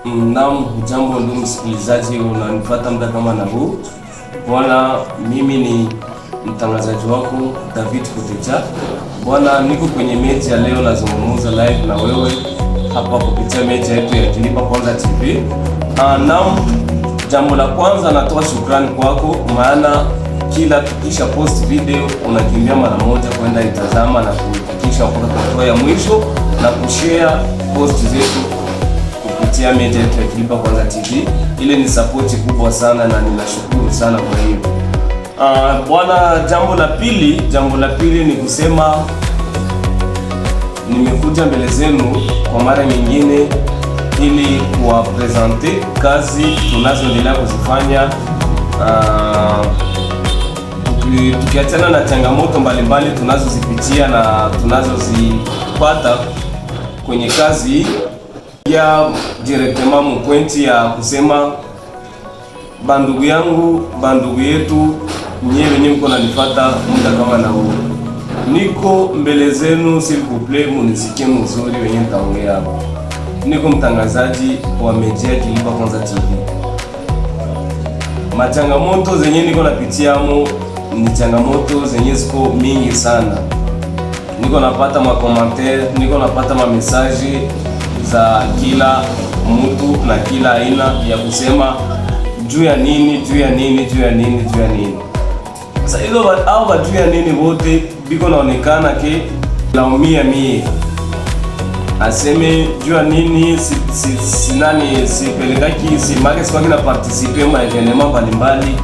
Naam, jambo ndugu msikilizaji, unanifuata muda kama na huu. Bwana, mimi ni mtangazaji wako David Kotecha. Bwana, niko kwenye media leo, nazungumza live na wewe hapa kupitia media yetu ya Kilipa Kwanza TV. Naam, jambo la kwanza natoa shukrani kwako, maana kila tukisha post video unakimbia mara moja kwenda itazama na kuhakikisha mpaka hatua ya mwisho na kushare post zetu kupitia media yetu ya Kilipa Kwanza TV. Ile ni support kubwa sana na ninashukuru sana kwa hiyo. Bwana, jambo la pili ni kusema nimekuja mbele zenu kwa mara nyingine ili kuwapresente kazi tunazoendelea kuzifanya, tukiachana na changamoto mbalimbali tunazozipitia na tunazozipata kwenye kazi ya directement mu pointi ya kusema bandugu yangu, bandugu yetu, nyewe wenyewe mko nanifuata muda kama na huu. Niko mbele zenu, s'il vous plaît, munisikie mzuri wenye nitaongea hapa. Niko mtangazaji wa media Kilipa Kwanza TV. Machangamoto zenye niko napitiamo ni changamoto zenye ziko mingi sana. Niko napata ma commentaire, niko napata ma message za kila mtu na kila aina ya kusema juu ya nini. Sasa hizo au juu ya nini wote biko naonekana ke laumia mie. Aseme juu ya nini sipelekaki simake sipaki na participe ma evenement mbalimbali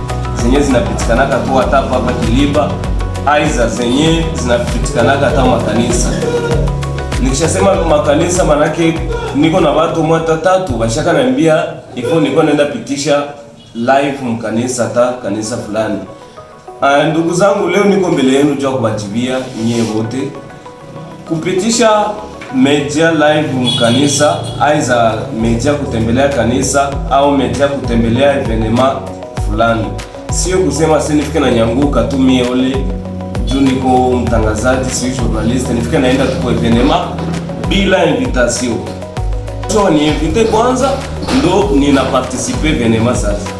zenye zinapitikanaka tu hata hapa Kiliba, aiza zenye zinapitikanaka hata makanisa. Nikishasema makanisa manake niko na watu mwata tatu bashaka naambia ifo niko naenda pitisha live mkanisa hata kanisa fulani. Ndugu zangu, leo niko mbele yenu jua kuwajibia nyie wote kupitisha media live mkanisa, aiza media kutembelea kanisa au media kutembelea evenement fulani. Sio kusema sasa nifike na nyanguka tu mie ole juu niko mtangazaji, si journalist, nifike naenda tu kwa evenement bila invitation. So ni invite kwanza ndo nina participe evenement sasa.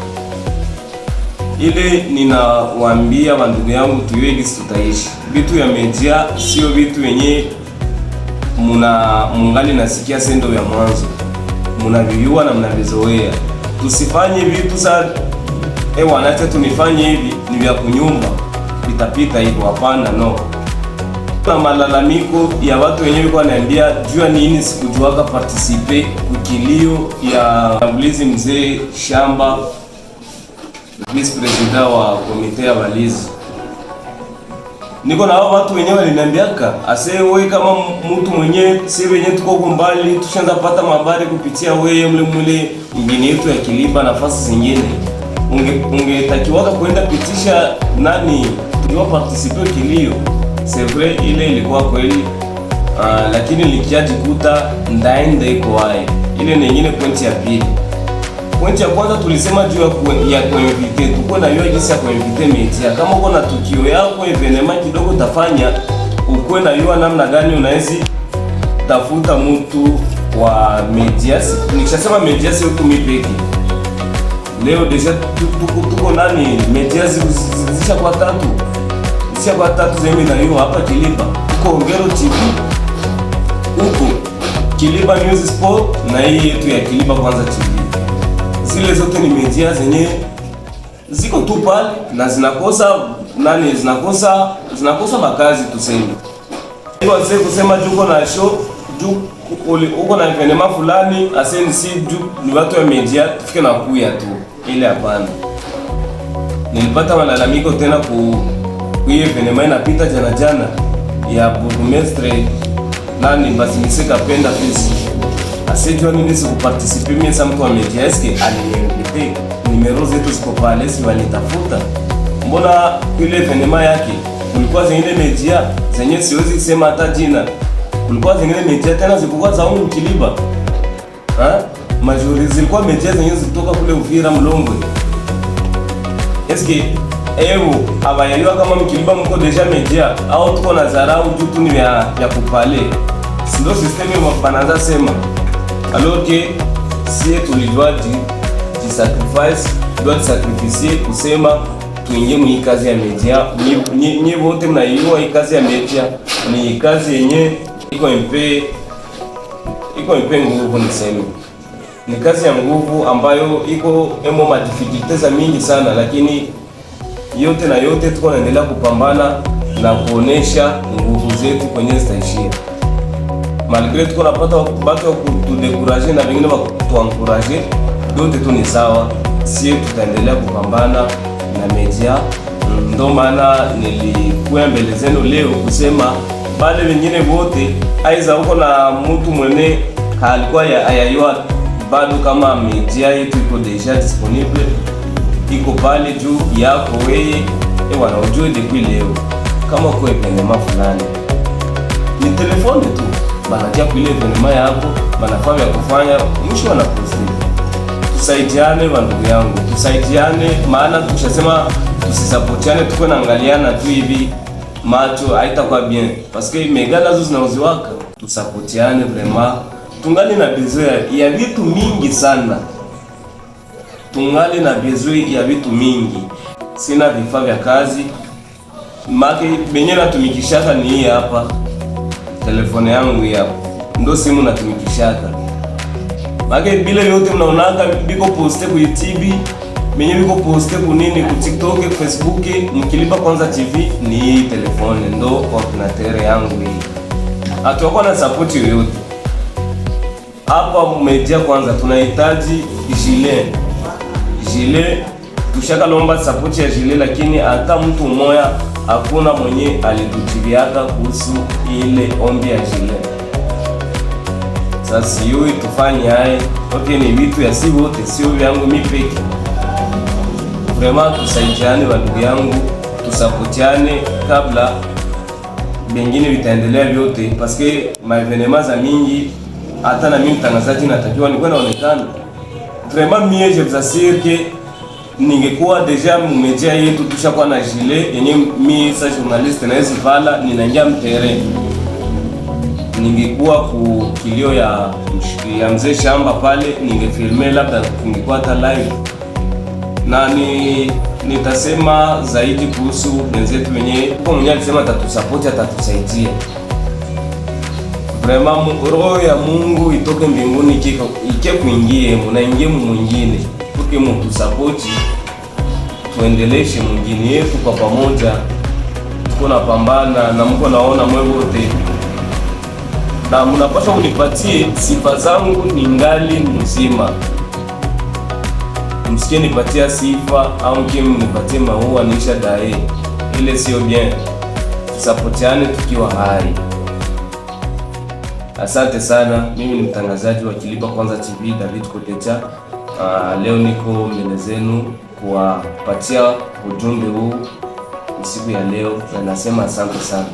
Ile ninawaambia bandugu yangu tuwege tutaishi. Vitu ya media sio vitu yenye mungali nasikia sendo ya mwanzo. Munavijua na mnavizoea. Tusifanye vitu sa wanacha tunifanye hivi ni vya kunyumba. Pitapita hivyo, hapana, no. Na malalamiko ya watu wenyewe kwa naambia jua nini sikujuaka participe kukilio ya ulizi mzee Shamba, vice president wa komite ya walizi. Niko na hao watu wenyewe waliniambiaka ase wewe kama mtu mwenyewe si wenyewe tuko mbali, tushaanza pata habari kupitia wewe mle ingine yetu ya Kiliba nafasi zingine. Ungetakiwa kwenda pitisha nani tuliwa participer kilio. C'est vrai, ile ilikuwa kweli, lakini likiajikuta ndaende iko wae. Ile nyingine pointi ya pili. Pointi ya kwanza tulisema juu ya kuinvite, tuko na hiyo jinsi ya kuinvite media. Kama uko na tukio yako evenement kidogo tafanya, uko na hiyo namna gani unaweza tafuta mtu wa media. Nikishasema media sio tu mipeki. Leo deja tuko nani media zisha kwa tatu. Sisi kwa tatu zemi na hiyo hapa Kilipa. Tuko Ongero TV. Huko Kilipa News Sport na hii yetu ya Kilipa Kwanza TV. Zile zote ni media zenye ziko tu pale na zinakosa makazi tuseme. Hiyo ase kusema juko na show, uko na evenement fulani, ase si ni watu wa media tufike na kuya tu. Ile hapana. Nilipata malalamiko tena hiyo evenement inapita jana ya burgomestre nani basi niseka penda pesi. Asijua nini sikuparticipe mimi sa mtu wa media eske aliniinvite. Numero zetu ziko pale, si walitafuta. Mbona ile evenement yake kulikuwa zingine media zenye siwezi kusema hata jina. Kulikuwa zingine media tena zilikuwa za huko Kiliba. Majority zilikuwa media zenye zitoka kule Uvira Mlongwe. Eske abayaliwa kama Mkiliba mko deja media au tuko na zarau juu tu ni ya kupale. Sindo system ya banaza sema. Alors que sie tulijua jisacrifice kusema tuingie mu kazi ya media. Nyie wote mnaiua hii kazi ya media ni kazi yenye iko mpe nguvu, niseme ni kazi ya nguvu ambayo iko emo madificulteza mingi sana, lakini yote na yote tuko naendelea kupambana na kuonesha nguvu zetu kwenye zitaishia. Malgré tuko napata batu wa kutudekuraje na wengine wa kutuankuraje, yote tu ni sawa, sie tutaendelea kupambana na media. Ndo maana nilikuwa mbele zenu leo kusema bale wengine wote, aiza huko na mtu mwene halikuwa ayayua bado, kama media yetu iko deja disponible, iko pale juu yako wewe wanaojua depuis leo. Kama kwa evenema fulani ni telefone tu banatia kuile evenema yako, banafaa ya kufanya mwisho wanaposti. Tusaidiane bandugu yangu, tusaidiane, maana tukishasema tusisapotiane tuko naangaliana tu hivi macho haitakuwa bien, parce que mega nazo zinauziwaka. Tusapotiane vraiment, tungali na besoin ya vitu mingi sana, tungali na besoin ya vitu mingi. Sina vifaa vya kazi make benye natumikishaka ni hii hapa telefone yangu hii hapa, ndo simu natumikishaka. Make bila yote mnaonaka biko poste ku YouTube, benye biko poste ku nini, ku TikTok, ku Facebook, mkilipa kwanza TV ni hii telefone, ndo ordinateur yangu hii. Hatuwako na support yoyote hapa media. Kwanza tunahitaji gilet, tushaka lomba support ya gilet, lakini hata mtu mmoja hakuna mwenye alitutibiaka kuhusu ile ombi ya gilet. Sasa yoi tufanye hai, okay, ni vitu ya si wote, sio vyangu mimi peke. Vraiment tusaidiane ndugu yangu, tusapotiane kabla bengine vitaendelea vyote, parce que maevenema za mingi hata na mimi mtangazaji natakiwa nikuwe naonekana. Vraiment mie je vous assure que ningekuwa deja media yetu tushakuwa na gilet yenye mimi sa journaliste na hizi vala ninaingia mtere, ningekuwa ku kilio ya mzee shamba pale, ningefilme labda ningekuwa hata live, na nitasema zaidi kuhusu wenzetu wenye kwa mwenye alisema atatusupport, atatusaidia. Vraiment roho ya Mungu itoke mbinguni ike kuingie munaingie mwingine, tuke mtu support, tuendeleshe mwingine yetu kwa pamoja. Tuko napambana na Mungu anaona mwe wote, na mnapaswa kunipatie sifa zangu ningali mzima. Msikie nipatia sifa au mkimu nipatie maua nisha dae, ile sio bien. Tusapotiane tukiwa hai. Asante sana. Mimi ni mtangazaji wa Kilipa Kwanza TV, David Kotecha. Leo niko mbele zenu kuwapatia ujumbe huu siku ya leo, na nasema asante sana.